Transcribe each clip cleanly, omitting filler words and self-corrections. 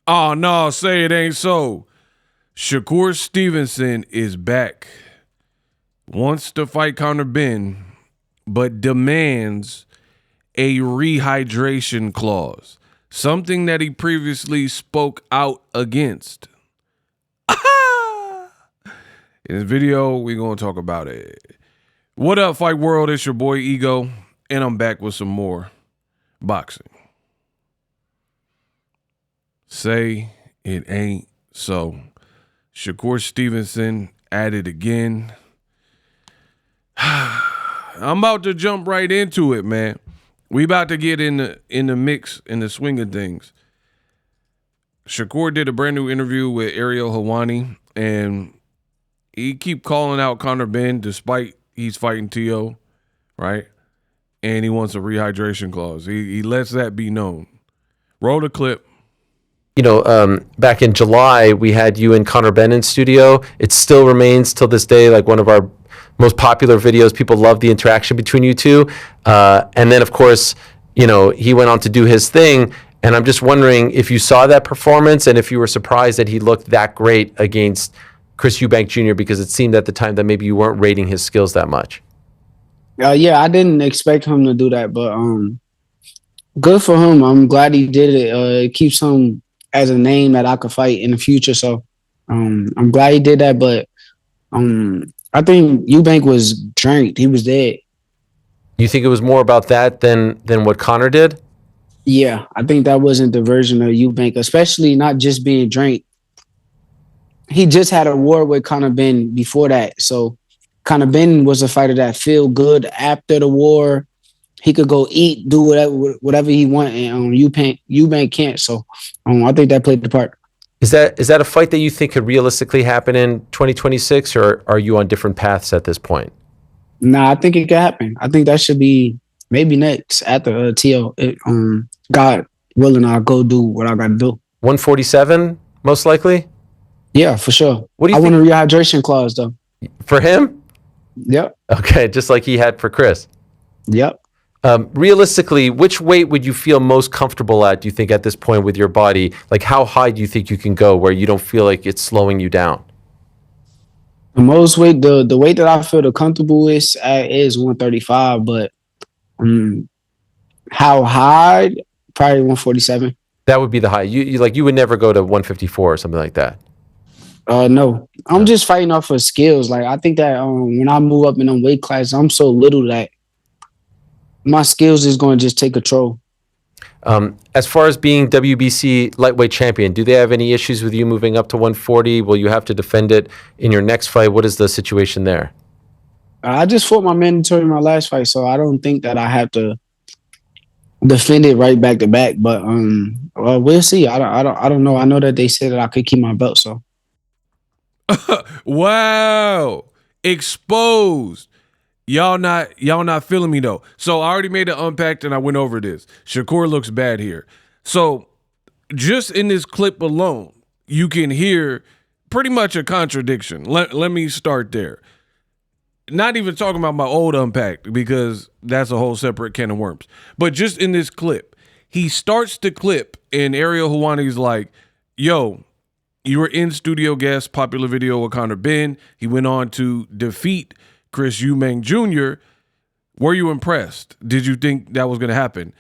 Oh, no, say it ain't so. Shakur Stevenson is back. Wants to fight Conor Benn, but demands a rehydration clause, something that he previously spoke out against. In this video, we're going to talk about it. What up, Fight World? It's your boy Ego, and I'm back with some more boxing. Say it ain't so. Shakur Stevenson at it again. I'm about to jump right into it, man. We about to get in the mix, in the swing of things. Shakur did a brand new interview with Ariel Helwani, and he keep calling out Conor Benn despite he's fighting T.O., right? And he wants a rehydration clause. He lets that be known. Roll the clip. You know, back in July, we had you and Conor Benn in studio. It still remains till this day like one of our most popular videos. People love the interaction between you two. And then, of course, you know, he went on to do his thing. And I'm just wondering if you saw that performance and if you were surprised that he looked that great against Chris Eubank Jr., because it seemed at the time that maybe you weren't rating his skills that much. Yeah, I didn't expect him to do that, but good for him. I'm glad he did it. It keeps him as a name that I could fight in the future. So I'm glad he did that, but I think Eubank was drained. He was dead. You think it was more about that than what Conor did? Yeah, I think that wasn't the version of Eubank, especially not just being drained. He just had a war with Conor Benn before that. So Conor Benn was a fighter that feel good after the war. He could go eat, do whatever he want, and Eubank can't. So I think that played the part. Is that a fight that you think could realistically happen in 2026, or are you on different paths at this point? Nah, I think it could happen. I think that should be maybe next after T.O. God willing, I'll go do what I got to do. 147, most likely? Yeah, for sure. What do you I think? want a rehydration clause, though. For him? Yep. Okay, just like he had for Chris. Yep. Realistically, which weight would you feel most comfortable at, do you think, at this point with your body? Like, how high do you think you can go where you don't feel like it's slowing you down? The most weight, the weight that I feel the comfortable is 135, but how high? Probably 147. That would be the high. You would never go to 154 or something like that. No, I'm just fighting off of skills. Like, I think that when I move up in them weight classes, I'm so little that my skills is going to just take control. As far as being WBC lightweight champion, do they have any issues with you moving up to 140? Will you have to defend it in your next fight? What is the situation there? I just fought my mandatory in my last fight, so I don't think that I have to defend it right back to back. But well, we'll see. I don't know. I know that they said that I could keep my belt, so. Wow. Exposed. Y'all not feeling me though. So I already made it Unpacked and I went over this. Shakur looks bad here. So just in this clip alone, you can hear pretty much a contradiction. Let me start there. Not even talking about my old Unpacked, because that's a whole separate can of worms. But just in this clip, he starts the clip and Ariel Helwani's like, yo, you were in studio guest, popular video with Conor Benn. He went on to defeat Chris Eubank Jr. Were you impressed? Did you think that was going to happen?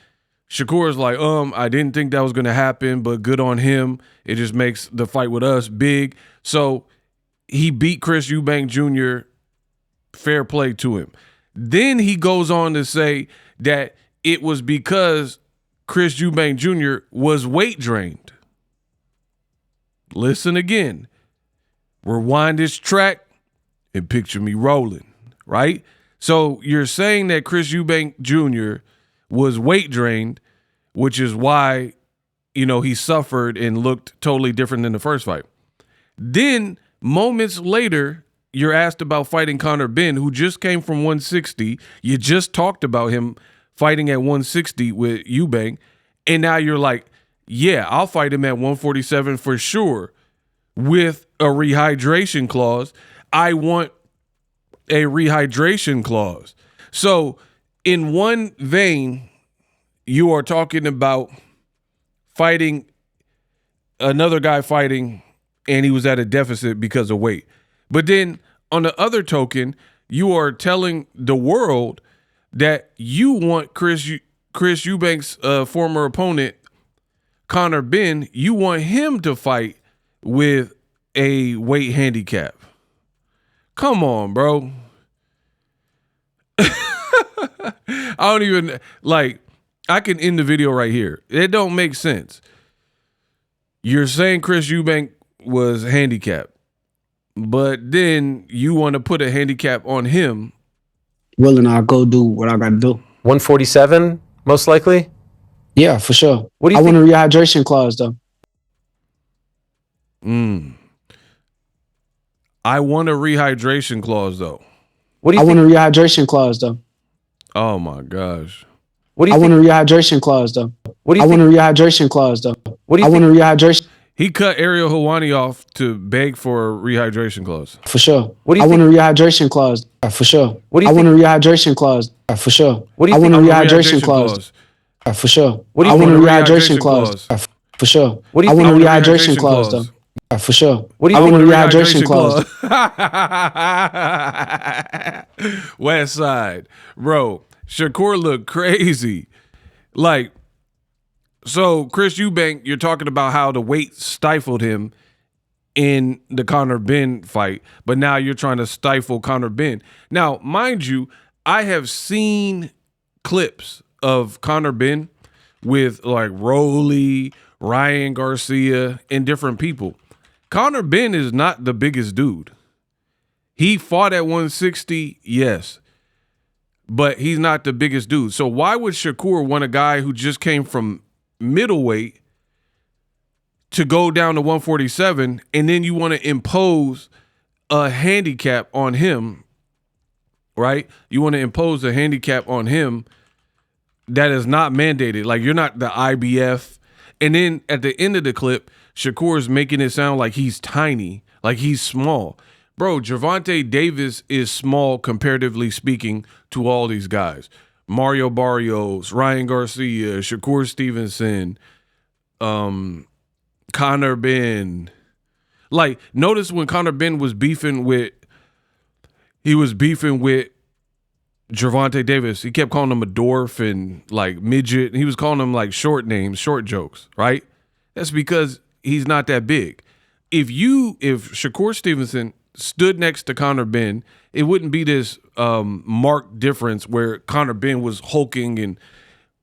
Shakur is like, I didn't think that was going to happen, but good on him. It just makes the fight with us big. So he beat Chris Eubank Jr. Fair play to him. Then he goes on to say that it was because Chris Eubank Jr. was weight drained. Listen again. Rewind this track and picture me rolling, right? So you're saying that Chris Eubank Jr. was weight drained, which is why, he suffered and looked totally different than the first fight. Then moments later, you're asked about fighting Conor Benn, who just came from 160. You just talked about him fighting at 160 with Eubank. And now you're like, yeah, I'll fight him at 147 for sure with a rehydration clause. I want a rehydration clause. So in one vein, you are talking about fighting another guy fighting and he was at a deficit because of weight. But then on the other token, you are telling the world that you want Chris Eubanks' former opponent, Conor Benn, you want him to fight with a weight handicap. Come on, bro. I don't even, like, I can end the video right here. It don't make sense. You're saying Chris Eubank was handicapped, but then you want to put a handicap on him. Willing, I'll go do what I got to do. 147, most likely? Yeah, for sure. What do you I think? want a rehydration clause, though. I want a rehydration clause, though. What do you I think? want a rehydration clause, though. Oh, my gosh. What do you I think? want a rehydration clause, though. What do you I think? want a rehydration clause, though. What do you I want a think? rehydration He cut Ariel Helwani off to beg for a rehydration clause. for sure. What do you I want a think? rehydration clause for sure. What do you I want a think? rehydration clause for sure. What do you I want think? a rehydration clause for sure. What do you I want think? a rehydration clause for sure. What do you I think? want a rehydration clause, though. For sure. What do you I think? want a rehydration clause. West Side. Bro, Shakur looked crazy. Like, so Chris Eubank, you're talking about how the weight stifled him in the Conor Benn fight, but now you're trying to stifle Conor Benn. Now, mind you, I have seen clips of Conor Benn with like Rolly, Ryan Garcia, and different people. Conor Benn is not the biggest dude. He fought at 160, yes, but he's not the biggest dude. So why would Shakur want a guy who just came from middleweight to go down to 147, and then you want to impose a handicap on him, right? You want to impose a handicap on him that is not mandated. Like, you're not the IBF. And then at the end of the clip, Shakur is making it sound like he's tiny, like he's small. Bro, Gervonta Davis is small comparatively speaking to all these guys. Mario Barrios, Ryan Garcia, Shakur Stevenson, Conor Benn. Like, notice when Conor Benn was beefing with Gervonta Davis, he kept calling him a dwarf and like midget. He was calling him like short names, short jokes, right? That's because he's not that big. If Shakur Stevenson stood next to Conor Benn, it wouldn't be this marked difference where Conor Benn was hulking and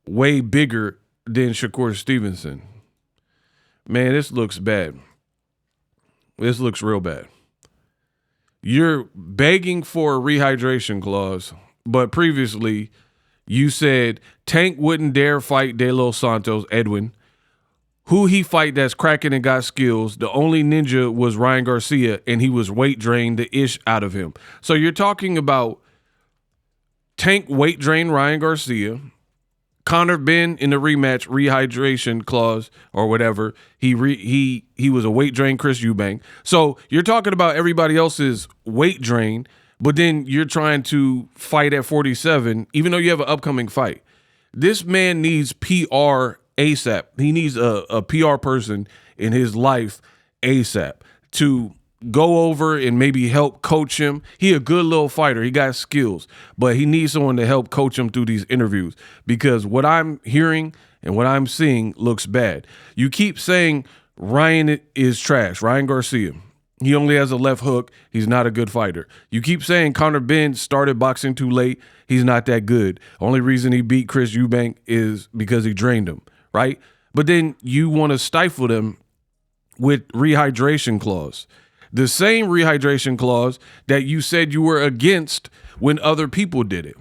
way bigger than Shakur Stevenson. Man, this looks bad. This looks real bad. You're begging for a rehydration clause, but previously you said Tank wouldn't dare fight De Los Santos, Edwin. Who he fight that's cracking and got skills. The only ninja was Ryan Garcia, and he was weight drained the ish out of him. So you're talking about Tank weight drained Ryan Garcia, Conor Benn in the rematch rehydration clause or whatever. He was a weight drain Chris Eubank. So you're talking about everybody else's weight drain, but then you're trying to fight at 47, even though you have an upcoming fight. This man needs PR ASAP. He needs a PR person in his life ASAP to go over and maybe help coach him. He a good little fighter. He got skills, but he needs someone to help coach him through these interviews because what I'm hearing and what I'm seeing looks bad. You keep saying Ryan is trash, Ryan Garcia. He only has a left hook. He's not a good fighter. You keep saying Conor Benn started boxing too late. He's not that good. Only reason he beat Chris Eubank is because he drained him, right? But then you want to stifle them with rehydration clause. The same rehydration clause that you said you were against when other people did it,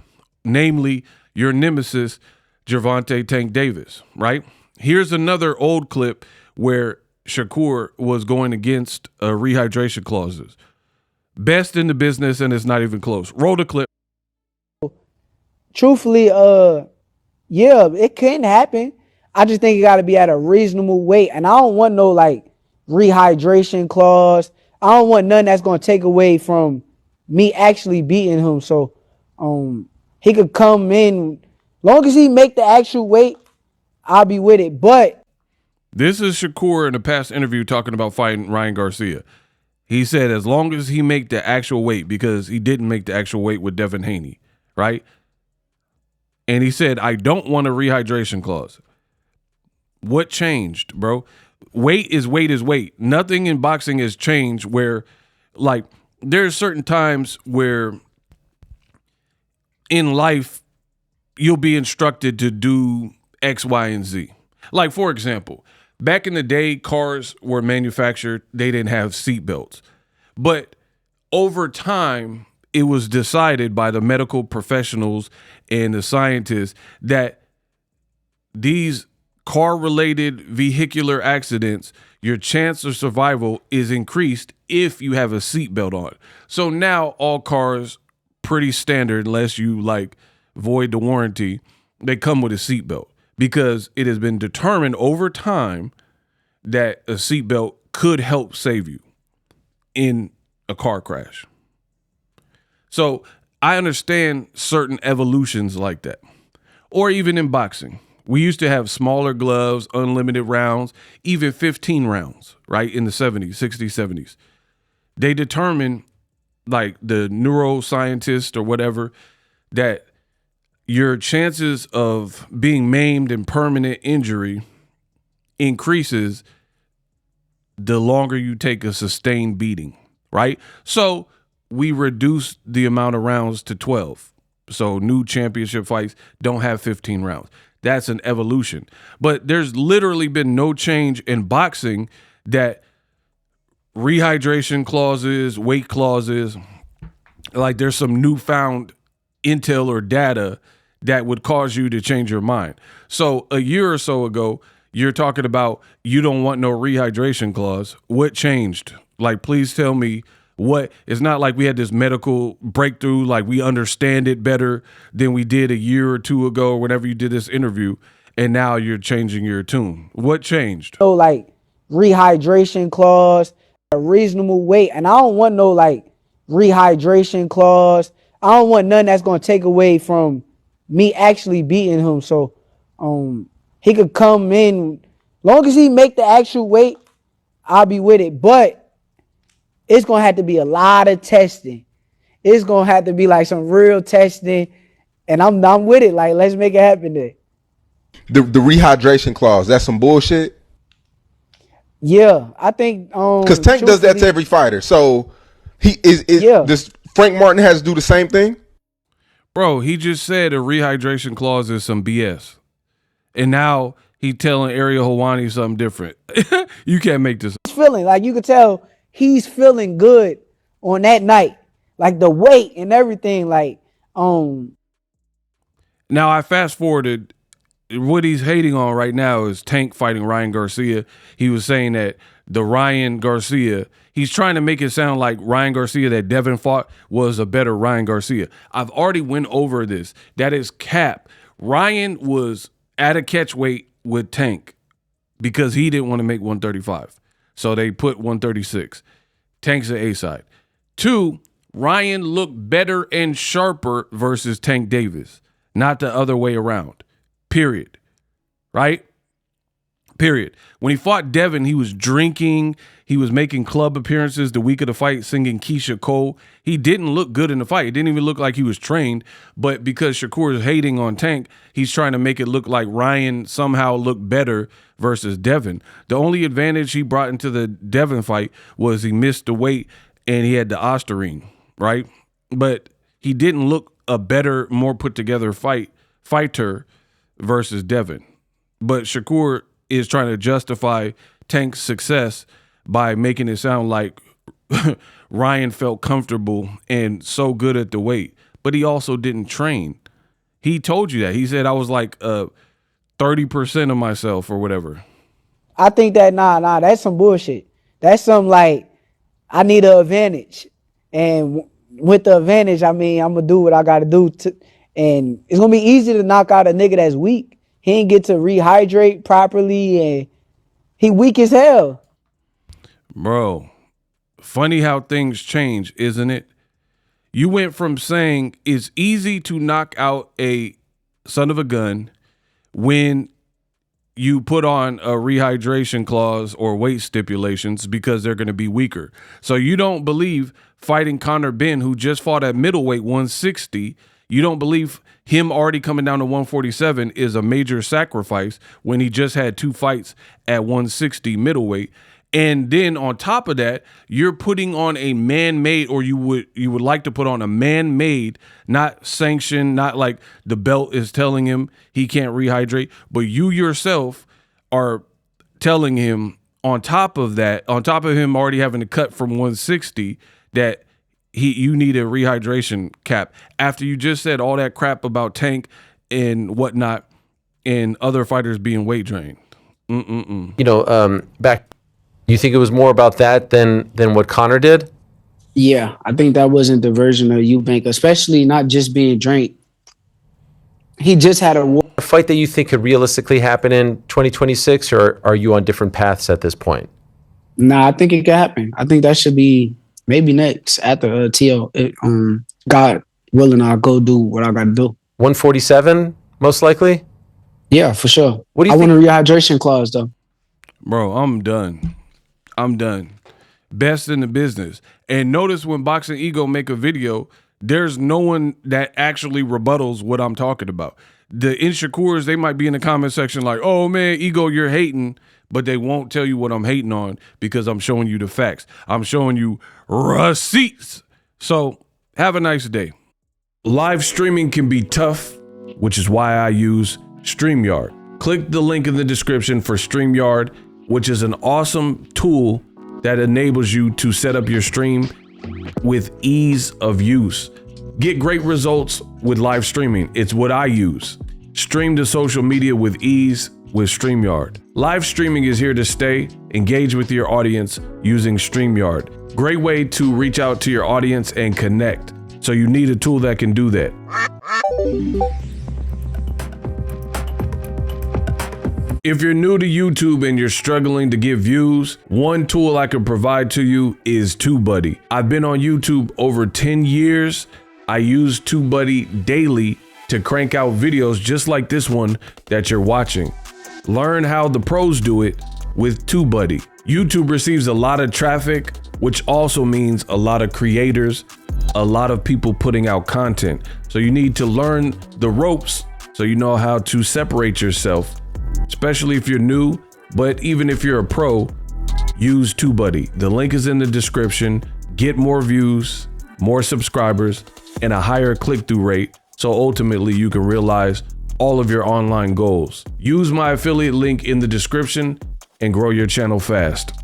namely your nemesis, Gervonta Tank Davis, right? Here's another old clip where Shakur was going against rehydration clauses. Best in the business, and it's not even close. Roll the clip. Truthfully, yeah, it can happen. I just think it got to be at a reasonable weight, and I don't want no like rehydration clause. I don't want nothing that's gonna take away from me actually beating him. So, he could come in, long as he make the actual weight, I'll be with it. But This is Shakur in a past interview talking about fighting Ryan Garcia. He said as long as he make the actual weight, because he didn't make the actual weight with Devin Haney, right? And he said, I don't want a rehydration clause. What changed, bro? Weight is weight is weight. Nothing in boxing has changed where, like, there's certain times where in life you'll be instructed to do X, Y, and Z. Like, for example, back in the day, cars were manufactured, they didn't have seat belts. But over time, it was decided by the medical professionals and the scientists that these car-related vehicular accidents, your chance of survival is increased if you have a seatbelt on. So now all cars, pretty standard, unless you like void the warranty, they come with a seatbelt because it has been determined over time that a seatbelt could help save you in a car crash. So I understand certain evolutions like that, or even in boxing. We used to have smaller gloves, unlimited rounds, even 15 rounds, right? In the 70s, 60s, 70s. They determined, like the neuroscientist or whatever, that your chances of being maimed and permanent injury increases the longer you take a sustained beating, right? So we reduced the amount of rounds to 12. So new championship fights don't have 15 rounds. That's an evolution. But there's literally been no change in boxing that rehydration clauses, weight clauses, like there's some newfound intel or data that would cause you to change your mind. So a year or so ago, you're talking about you don't want no rehydration clause. What changed? Like, please tell me what. It's not like we had this medical breakthrough, like we understand it better than we did a year or two ago or whenever you did this interview, and now you're changing your tune. What changed? No, like rehydration clause, a reasonable weight. And I don't want no like rehydration clause. I don't want nothing that's gonna take away from me actually beating him. So he could come in, long as he make the actual weight, I'll be with it. But it's gonna have to be a lot of testing. It's gonna have to be like some real testing, and I'm with it. Like, let's make it happen there. The rehydration clause, that's some bullshit. Yeah, I think Because Tank does that to every fighter. So he is Yeah. Does Frank Martin has to do the same thing? Bro, he just said a rehydration clause is some BS. And now he telling Ariel Helwani something different. You can't make this. He's feeling like, you could tell he's feeling good on that night, like the weight and everything. Like, Now I fast forwarded. What he's hating on right now is Tank fighting Ryan Garcia. He was saying that the Ryan Garcia, he's trying to make it sound like Ryan Garcia that Devin fought was a better Ryan Garcia. I've already went over this. That is cap. Ryan was at a catch weight with Tank because he didn't want to make 135. So they put 136. Tank's the A side. 2, Ryan looked better and sharper versus Tank Davis, not the other way around. Period. Right? Period. When he fought Devin, he was drinking. He was making club appearances the week of the fight, singing Keisha Cole. He didn't look good in the fight. It didn't even look like he was trained. But because Shakur is hating on Tank, he's trying to make it look like Ryan somehow looked better versus Devin. The only advantage he brought into the Devin fight was he missed the weight and he had the Osterine, right? But he didn't look a better, more put together fighter versus Devin. But Shakur is trying to justify Tank's success by making it sound like Ryan felt comfortable and so good at the weight, but he also didn't train. He told you that. He said I was like 30% of myself or whatever. I think that nah, that's some bullshit. That's some like, I need an advantage, and with the advantage, I mean, I'm gonna do what I gotta do and it's gonna be easy to knock out a nigga that's weak. He ain't get to rehydrate properly, and he weak as hell. Bro, funny how things change, isn't it? You went from saying it's easy to knock out a son of a gun when you put on a rehydration clause or weight stipulations because they're going to be weaker. So you don't believe fighting Conor Benn, who just fought at middleweight 160, you don't believe him already coming down to 147 is a major sacrifice when he just had 2 fights at 160 middleweight. And then on top of that, you're putting on a man-made, or you would like to put on a man-made, not sanctioned, not like the belt is telling him he can't rehydrate, but you yourself are telling him on top of that, on top of him already having to cut from 160, that you need a rehydration cap after you just said all that crap about Tank and whatnot and other fighters being weight drained. You think it was more about that than what Conor did? Yeah, I think that wasn't the version of Eubank, especially not just being drained. He just had a war. A fight that you think could realistically happen in 2026, or are you on different paths at this point? Nah, I think it could happen. I think that should be maybe next after TL. God willing, I'll go do what I got to do. 147, most likely? Yeah, for sure. What do you I think? want a rehydration clause, though. Bro, I'm done. Best in the business. And notice when Boxing Ego make a video, there's no one that actually rebuttals what I'm talking about. The Inshakurs, they might be in the comment section like, oh man, Ego, you're hating, but they won't tell you what I'm hating on because I'm showing you the facts. I'm showing you receipts. So have a nice day. Live streaming can be tough, which is why I use StreamYard. Click the link in the description for StreamYard, which is an awesome tool that enables you to set up your stream with ease of use. Get great results with live streaming. It's what I use. Stream to social media with ease with StreamYard. Live streaming is here to stay. Engage with your audience using StreamYard. Great way to reach out to your audience and connect. So you need a tool that can do that. If you're new to YouTube and you're struggling to get views, one tool I can provide to you is TubeBuddy. I've been on YouTube over 10 years. I use TubeBuddy daily to crank out videos just like this one that you're watching. Learn how the pros do it with TubeBuddy. YouTube receives a lot of traffic, which also means a lot of creators, a lot of people putting out content. So you need to learn the ropes so you know how to separate yourself, especially if you're new, but even if you're a pro, use TubeBuddy. The link is in the description. Get more views, more subscribers, and a higher click-through rate, so ultimately you can realize all of your online goals. Use my affiliate link in the description and grow your channel fast.